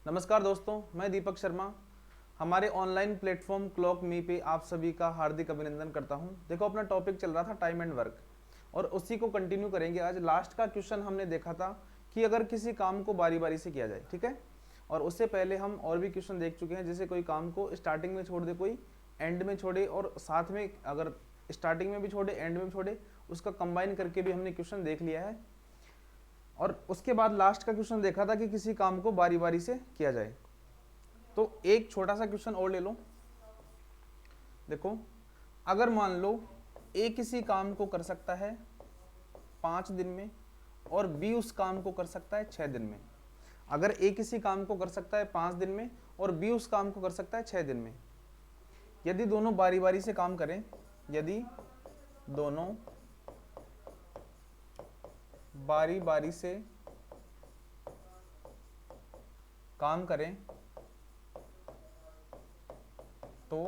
नमस्कार दोस्तों, मैं दीपक शर्मा। हमारे ऑनलाइन प्लेटफॉर्म क्लॉक मी पे आप सभी का हार्दिक अभिनंदन करता हूं। देखो, अपना टॉपिक चल रहा था टाइम एंड वर्क और उसी को कंटिन्यू करेंगे। आज लास्ट का क्वेश्चन हमने देखा था कि अगर किसी काम को बारी बारी से किया जाए, ठीक है। और उससे पहले हम और भी क्वेश्चन देख चुके हैं, जैसे कोई काम को स्टार्टिंग में छोड़ दे, कोई एंड में छोड़े, और साथ में अगर स्टार्टिंग में भी छोड़े एंड में भी छोड़े, उसका कंबाइन करके भी हमने क्वेश्चन देख लिया है। और उसके बाद लास्ट का क्वेश्चन देखा था कि किसी काम को बारी बारी से किया जाए। तो एक छोटा सा क्वेश्चन और ले लो। देखो, अगर मान लो ए किसी काम को कर सकता है 5 दिन में और बी उस काम को कर सकता है 6 दिन में। अगर ए किसी काम को कर सकता है 5 दिन में और बी उस काम को कर सकता है 6 दिन में, यदि दोनों बारी बारी से काम करें, यदि दोनों बारी बारी से काम करें तो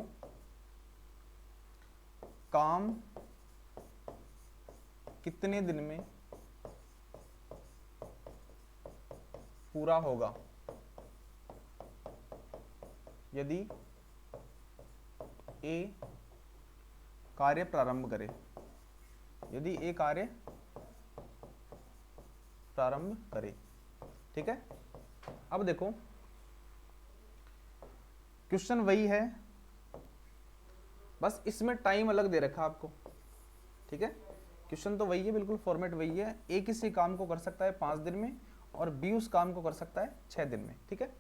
काम कितने दिन में पूरा होगा। यदि ए कार्य प्रारंभ करे, यदि ए कार्य प्रारंभ करे, ठीक है। अब देखो, क्वेश्चन वही है, बस इसमें टाइम अलग दे रखा आपको, ठीक है। क्वेश्चन तो वही है, बिल्कुल फॉर्मेट वही है। ए किसी काम को कर सकता है 5 दिन में और बी उस काम को कर सकता है 6 दिन में, ठीक है।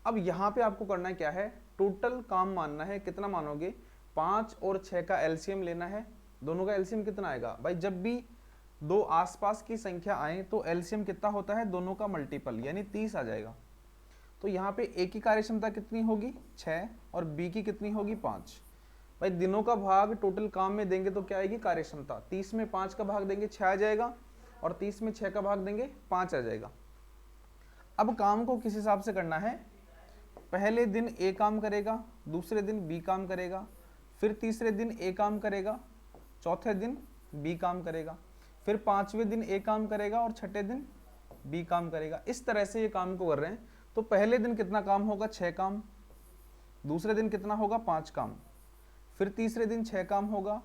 अब यहाँ पे आपको करना क्या है, टोटल काम मानना है। कितना मानोगे? 5 और 6 का एलसीएम लेना है। दोनों का एलसीएम कितना आएगा भाई? जब भी दो आसपास की संख्या आए तो एलसीएम कितना होता है? दोनों का मल्टीपल, यानी 30 आ जाएगा। तो यहाँ पे ए की कार्यक्षमता कितनी होगी? 6, और बी की कितनी होगी? 5। भाई दिनों का भाग टोटल काम में देंगे तो क्या आएगी कार्यक्षमता? 30 में 5 का भाग देंगे 6 आ जाएगा, और 30 में 6 का भाग देंगे 5 आ जाएगा। अब काम को किस हिसाब से करना है? पहले दिन ए काम करेगा, दूसरे दिन बी काम करेगा, फिर तीसरे दिन ए काम करेगा, चौथे दिन बी काम करेगा, फिर 5वें दिन ए काम करेगा और छठे दिन बी काम करेगा। इस तरह से ये काम को कर रहे हैं। तो पहले दिन कितना काम होगा? 6 काम। दूसरे दिन कितना होगा? 5 काम। फिर तीसरे दिन 6 काम होगा,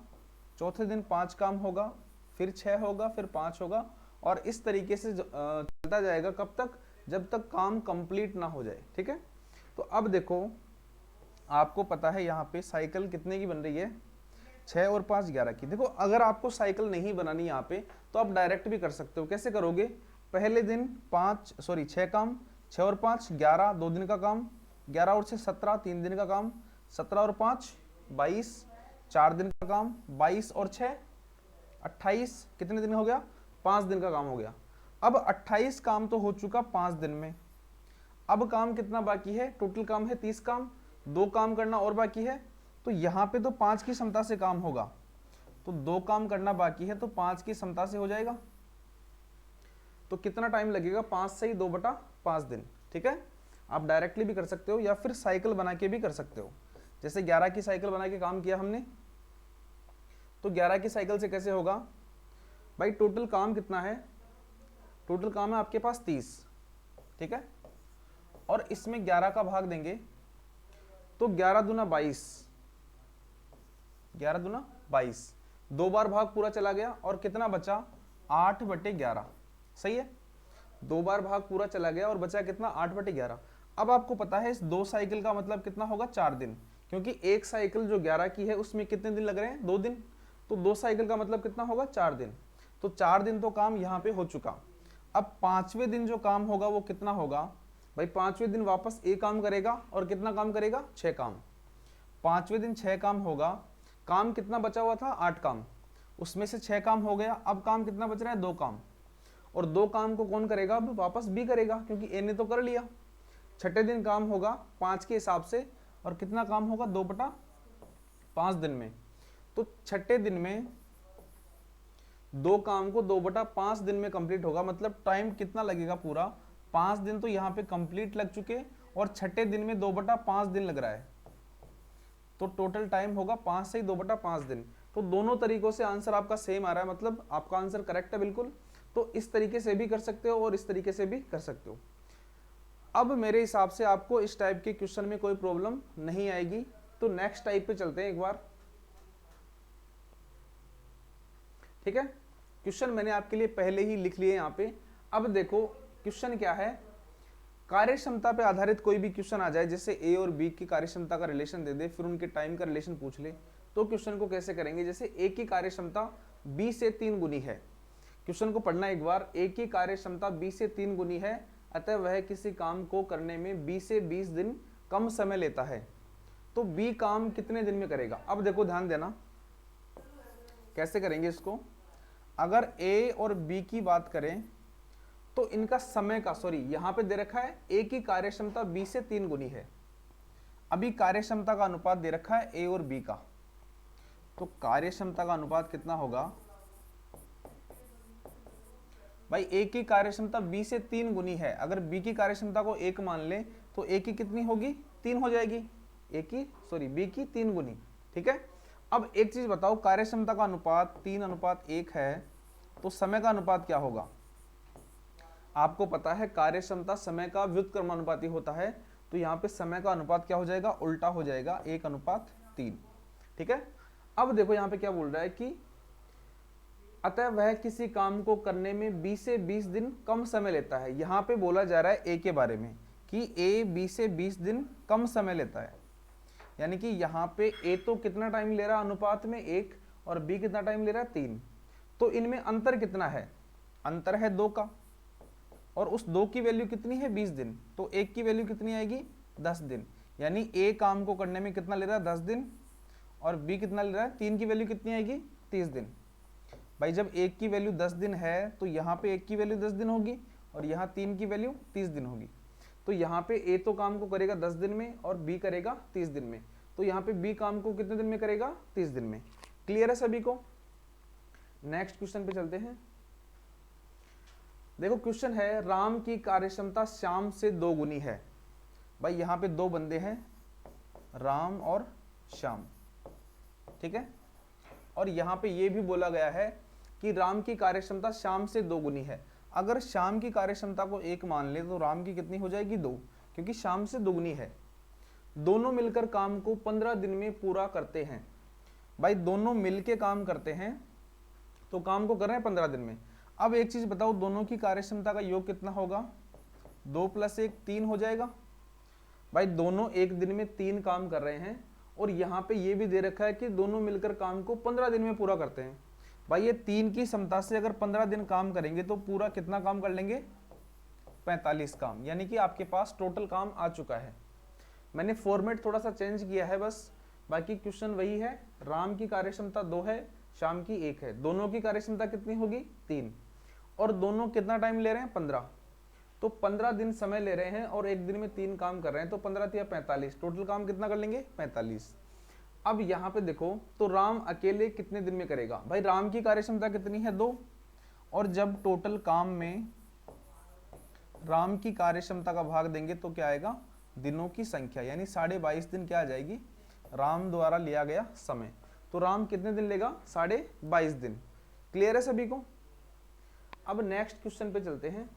चौथे दिन 5 काम होगा, फिर 6 होगा, फिर 5 होगा, और इस तरीके से चलता जाएगा। कब तक? जब तक काम कंप्लीट ना हो जाए, ठीक है। तो अब देखो, आपको पता है यहाँ पे साइकिल कितने की बन रही है? 6 और 5 11 की। देखो, अगर आपको साइकिल नहीं बनानी यहाँ पे तो आप डायरेक्ट भी कर सकते हो। कैसे करोगे? पहले दिन 6 काम, 6 और 5 11, 2 दिन का काम, 11 और 6 17, 3 दिन का काम, 17 और 5 22, 4 दिन का काम, 22 और 6 28, कितने दिन हो गया? 5 दिन का काम हो गया। अब 28 काम तो हो चुका 5 दिन में। अब काम कितना बाकी है? टोटल काम है 30 काम, 2 काम करना और बाकी है। तो यहाँ पे तो 5 की क्षमता से काम होगा, तो 2 काम करना बाकी है, तो 5 की क्षमता से हो जाएगा। तो कितना टाइम लगेगा? 5 से ही 2/5 दिन, ठीक है। आप डायरेक्टली भी कर सकते हो या फिर साइकिल बना के भी कर सकते हो। जैसे 11 की साइकिल बना के काम किया हमने, तो 11 की साइकिल से कैसे होगा भाई? टोटल काम कितना है? टोटल काम है आपके पास 30, ठीक है। और इसमें 11 का भाग देंगे तो 11 दूना 22, 11 दूना 22, 2 बार भाग पूरा चला गया, और कितना बचा? 8/11, सही है। 2 बार भाग पूरा चला गया और बचा कितना? 8/11। अब आपको पता है इस 2 साइकिल का मतलब कितना होगा? 4 दिन, क्योंकि एक साइकिल जो 11 की है उसमें कितने दिन लग रहे हैं? 2 दिन। तो 2 साइकिल का मतलब कितना होगा? 4 दिन। तो 4 दिन तो काम यहाँ पे हो चुका। अब 5वें दिन जो काम होगा वो कितना होगा भाई? 5वें दिन वापस ए काम करेगा, और कितना काम करेगा? 6 काम। 5वें दिन 6 काम होगा। काम कितना बचा हुआ था? 8 काम। उसमें से 6 काम हो गया। अब काम कितना बच रहा है? 2 काम। और 2 काम को कौन करेगा? अब वापस बी करेगा, क्योंकि ए ने तो कर लिया। छठे दिन काम होगा 5 के हिसाब से, और कितना काम होगा? 2/5 दिन में। तो छठे दिन में 2 काम को 2/5 दिन में कंप्लीट होगा। मतलब टाइम कितना लगेगा? पूरा 5 दिन तो यहाँ पे कंप्लीट लग चुके, और छठे दिन में 2/5 दिन लग रहा है। तो टोटल टाइम होगा 5 से 2/5 दिन। तो दोनों तरीकों से आंसर आपका सेम आ रहा है, मतलब आपका आंसर करेक्ट है बिल्कुल। तो इस तरीके से भी कर सकते हो और इस तरीके से भी कर सकते हो। अब मेरे हिसाब से आपको इस टाइप के क्वेश्चन में कोई प्रॉब्लम नहीं आएगी। तो नेक्स्ट टाइप पे चलते हैं एक बार, ठीक है। क्वेश्चन मैंने आपके लिए पहले ही लिख लिए यहाँ पे। अब देखो क्वेश्चन क्या है, कार्य क्षमता पे आधारित कोई भी क्वेश्चन आ जाए, जैसे ए और बी की कार्य क्षमता का रिलेशन दे दे, फिर उनके टाइम का रिलेशन पूछ ले, तो क्वेश्चन को कैसे करेंगे। जैसे ए की कार्य क्षमता बी से 3 गुनी है, क्वेश्चन को पढ़ना एक बार। ए की कार्य क्षमता बी से 3 गुनी है, अतः वह किसी काम को करने में बी से 20 दिन कम समय लेता है। तो बी काम कितने दिन में करेगा। अब देखो ध्यान देना कैसे करेंगे इसको। अगर ए और बी की बात करें तो इनका समय का, सॉरी यहां पे दे रखा है ए की कार्य क्षमता बी से 3 गुनी है, अभी कार्य क्षमता का अनुपात दे रखा है ए और बी का। तो कार्य क्षमता का अनुपात कितना होगा भाई, ए की कार्य क्षमता बी से 3 गुनी है, अगर बी की कार्य क्षमता को 1 मान ले तो ए की कितनी होगी, 3 हो जाएगी, बी की 3 गुनी, ठीक है। अब एक चीज बताओ, कार्य क्षमता का अनुपात 3:1 है, तो समय का अनुपात क्या होगा। आपको पता है कार्य क्षमता समय का व्युत्क्रमानुपाती होता है, तो यहाँ पे समय का अनुपात क्या हो जाएगा, उल्टा हो जाएगा, 1:3, ठीक है। अब देखो यहाँ पे क्या बोल रहा है कि अतः वह किसी काम को करने में 20 से 20 दिन कम समय लेता है। यहाँ पे बोला जा रहा है ए के बारे में कि ए बी से 20 दिन कम समय लेता है, यानी कि यहाँ पे ए तो कितना टाइम ले रहा है अनुपात में 1, और बी कितना टाइम ले रहा है 3। तो इनमें अंतर कितना है, अंतर है 2 का, और उस 2 की वैल्यू कितनी है 20 दिन, तो 1 की वैल्यू कितनी आएगी 10 दिन। यानी ए काम को करने में कितना ले रहा है 10 दिन, और बी कितना ले रहा है 3 की वैल्यू कितनी आएगी 30 दिन। भाई जब 1 की वैल्यू 10 दिन है तो यहाँ पे 1 की वैल्यू 10 दिन होगी, और यहाँ 3 की वैल्यू 30 दिन होगी। तो यहाँ पे ए तो काम को करेगा 10 दिन में और बी करेगा 30 दिन में, तो यहाँ पे बी काम को कितने दिन में करेगा 30 दिन में। क्लियर है सभी को। नेक्स्ट क्वेश्चन पे चलते हैं। देखो क्वेश्चन है, राम की कार्यक्षमता श्याम से 2 गुनी है। भाई यहाँ पे 2 बंदे हैं, राम और श्याम, ठीक है। और यहाँ पे ये भी बोला गया है कि राम की कार्यक्षमता श्याम से 2 गुनी है। अगर श्याम की कार्यक्षमता को 1 मान ले तो राम की कितनी हो जाएगी 2, क्योंकि श्याम से 2 गुनी है। दोनों मिलकर काम को 15 दिन में पूरा करते हैं। भाई दोनों मिलके काम करते हैं तो काम को कर रहे हैं 15 दिन में। अब एक चीज बताओ, दोनों की कार्यक्षमता का योग कितना होगा, 2 + 1 3 हो जाएगा। भाई दोनों एक दिन में 3 काम कर रहे हैं, और यहाँ पे ये भी दे रखा है कि दोनों मिलकर काम को 15 दिन में पूरा करते हैं। भाई ये 3 की क्षमता से अगर 15 दिन काम करेंगे तो पूरा कितना काम कर लेंगे, 45 काम, यानी कि आपके पास टोटल काम आ चुका है। मैंने फॉर्मेट थोड़ा सा चेंज किया है बस, बाकी क्वेश्चन वही है। राम की कार्यक्षमता 2 है, श्याम की 1 है, दोनों की कार्यक्षमता कितनी होगी 3, और दोनों कितना टाइम ले रहे हैं 15, तो 15 दिन समय ले रहे हैं और एक दिन में 3 काम कर रहे हैं, तो 15 या 45, टोटल काम कितना कर लेंगे 45। अब यहाँ पे देखो तो राम अकेले कितने दिन में करेगा। भाई राम की कार्यक्षमता कितनी है 2, और जब टोटल काम में राम की कार्यक्षमता का भाग देंगे तो क्या आएगा, दिनों की संख्या, यानी 22.5 दिन क्या आ जाएगी, राम द्वारा लिया गया समय। तो राम कितने दिन लेगा 22.5 दिन। क्लियर है सभी को। अब नेक्स्ट क्वेश्चन पे चलते हैं।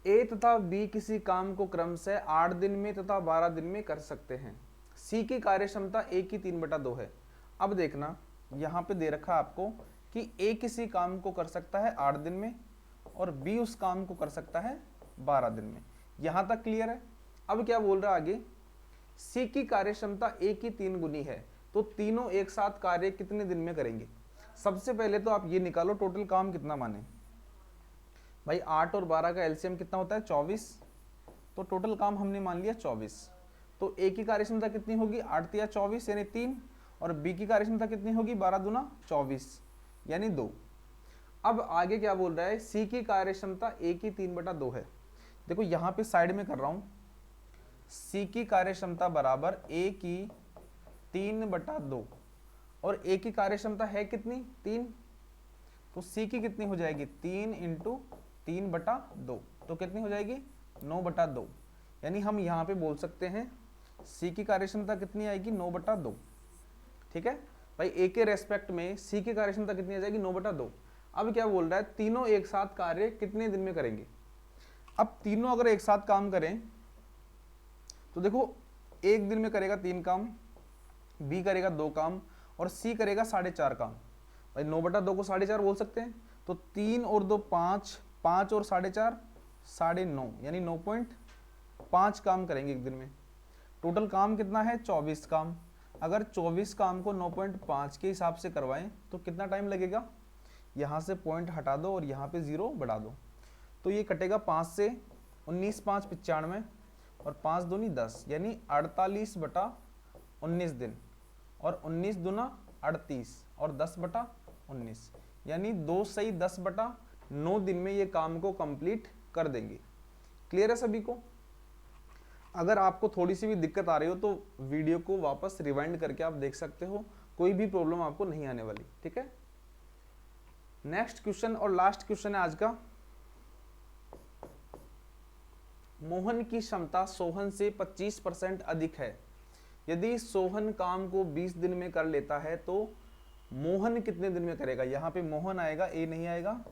ए तथा बी किसी काम को क्रमशः 8 दिन में तथा 12 दिन में कर सकते हैं। सी की कार्यक्षमता ए की 3/2 है। अब देखना यहाँ पे दे रखा है आपको कि ए किसी काम को कर सकता है 8 दिन में और बी उस काम को कर सकता है 12 दिन में। यहाँ तक क्लियर है। अब क्या बोल रहा है आगे, सी की कार्यक्षमता ए की 3 गुनी है, तो तीनों एक साथ कार्य कितने दिन में करेंगे। सबसे पहले तो आप ये निकालो टोटल काम कितना माने। भाई 8 और 12 का एलसीएम कितना होता है 24, तो टोटल काम हमने मान लिया 24। तो ए की कार्यक्षमता कितनी होगी 8 या 24 यानी 3, और बी की कार्यक्षमता कितनी होगी 12 दूना 24 यानी 2। अब आगे क्या बोल रहा है, सी की कार्यक्षमता ए की 3/2 है। देखो यहाँ पे साइड में कर रहा हूँ, सी की कार्यक्षमता बराबर ए की 3/2, और ए की कार्यक्षमता है कितनी 3, तो सी की कितनी हो जाएगी 3 × 3/2, तो कितनी हो जाएगी 9/2। यानी हम यहाँ पे बोल सकते हैं सी की कार्यक्षमता कितनी आएगी 9/2। ठीक है भाई, ए के रेस्पेक्ट में सी की कार्यक्षमता कितनी आ जाएगी 9/2। अब क्या बोल रहा है, तीनों एक साथ कार्य कितने दिन में करेंगे। अब तीनों अगर एक साथ काम करें तो देखो, एक दिन में करेगा 3 काम, बी करेगा 2 काम और सी करेगा 4.5 काम। भाई 9/2 को 4.5 बोल सकते हैं, तो 3 और 2 5, 5 और 4.5 9.5, यानी 9.5 काम करेंगे एक दिन में। टोटल काम कितना है? 24 काम। अगर 24 काम को 9.5 के हिसाब से करवाएं तो कितना टाइम लगेगा? यहाँ से पॉइंट हटा दो और यहाँ पे 0 बढ़ा दो, तो ये कटेगा 5 से, 19 5 95 और 5 दूनी 10, यानी 48/19 दिन, और 19 दूना 38 और 10/19, यानी 2 सही 10/9 दिन में ये काम को कंप्लीट कर देंगे। क्लियर है सभी को? अगर आपको थोड़ी सी भी दिक्कत आ रही हो तो वीडियो को वापस रिवाइंड करके आप देख सकते हो, कोई भी प्रॉब्लम आपको नहीं आने वाली। ठीक है, नेक्स्ट क्वेश्चन और लास्ट क्वेश्चन है आज का। मोहन की क्षमता सोहन से 25% अधिक है। यदि सोहन काम को 20 दिन में कर लेता है तो मोहन कितने दिन में करेगा? यहाँ पे मोहन आएगा, ए नहीं आएगा।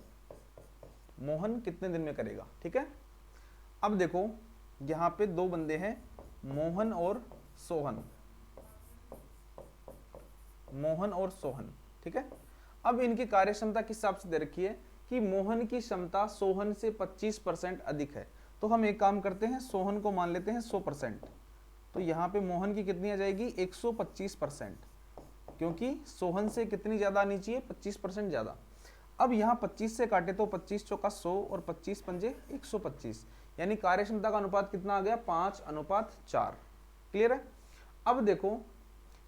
मोहन कितने दिन में करेगा? ठीक है, अब देखो यहाँ पे दो बंदे हैं, मोहन और सोहन, मोहन और सोहन। ठीक है, अब इनकी कार्यक्षमता किस हिसाब से दे रखी है कि मोहन की क्षमता सोहन से 25% अधिक है। तो हम एक काम करते हैं, सोहन को मान लेते हैं 100%, तो यहाँ पे मोहन की कितनी आ जाएगी? 125%, क्योंकि सोहन से कितनी ज्यादा आनी चाहिए? 25% ज्यादा। अब यहाँ 25 से काटे तो 25 चौका 100 और 25 पंजे 125, यानी कार्यक्षमता का अनुपात कितना आ गया? 5:4। क्लियर है? अब देखो,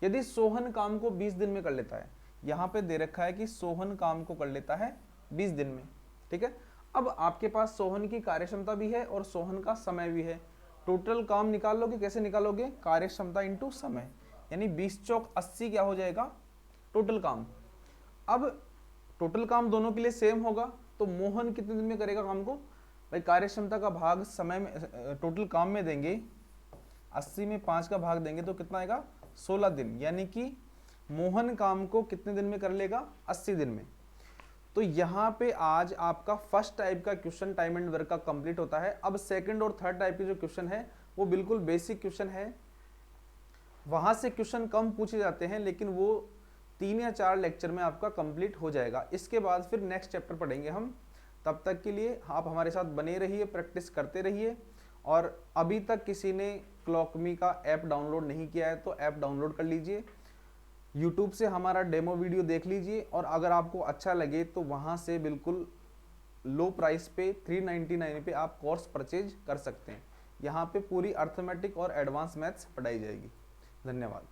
यदि सोहन काम को 20 दिन में कर लेता है, यहाँ पे दे रखा है कि सोहन काम को कर लेता है 20 दिन में। ठीक है, अब आपके पास सोहन की कार्यक्षमता भी है और सोहन का समय भी है। टोटल काम निकाल लोगे, कैसे निकालोगे? कार्यक्षमता इंटू समय, यानी 20 चौक 80 क्या हो जाएगा? टोटल काम। अब टोटल काम दोनों के लिए सेम होगा, तो मोहन कितने दिन में करेगा काम को? भाई कार्यक्षमता का भाग समय में, टोटल काम में देंगे, 80 में 5 का भाग देंगे तो कितना आएगा? 16 दिन, यानी कि मोहन काम को कितने दिन में कर लेगा? 80 दिन में। तो यहाँ पे आज आपका फर्स्ट टाइप का क्वेश्चन टाइम एंड वर्क का कंप्लीट होता है। अब सेकंड और थर्ड टाइप के जो क्वेश्चन है वो बिल्कुल बेसिक क्वेश्चन है, वहां से क्वेश्चन कम पूछे जाते हैं, लेकिन वो 3 या 4 लेक्चर में आपका कंप्लीट हो जाएगा। इसके बाद फिर नेक्स्ट चैप्टर पढ़ेंगे हम। तब तक के लिए आप हमारे साथ बने रहिए, प्रैक्टिस करते रहिए। और अभी तक किसी ने क्लॉकमी का ऐप डाउनलोड नहीं किया है तो ऐप डाउनलोड कर लीजिए, YouTube से हमारा डेमो वीडियो देख लीजिए, और अगर आपको अच्छा लगे तो वहाँ से बिल्कुल लो प्राइस पे 399 पे आप कोर्स परचेज कर सकते हैं। यहाँ पे पूरी अर्थमेटिक और एडवांस मैथ्स पढ़ाई जाएगी। धन्यवाद।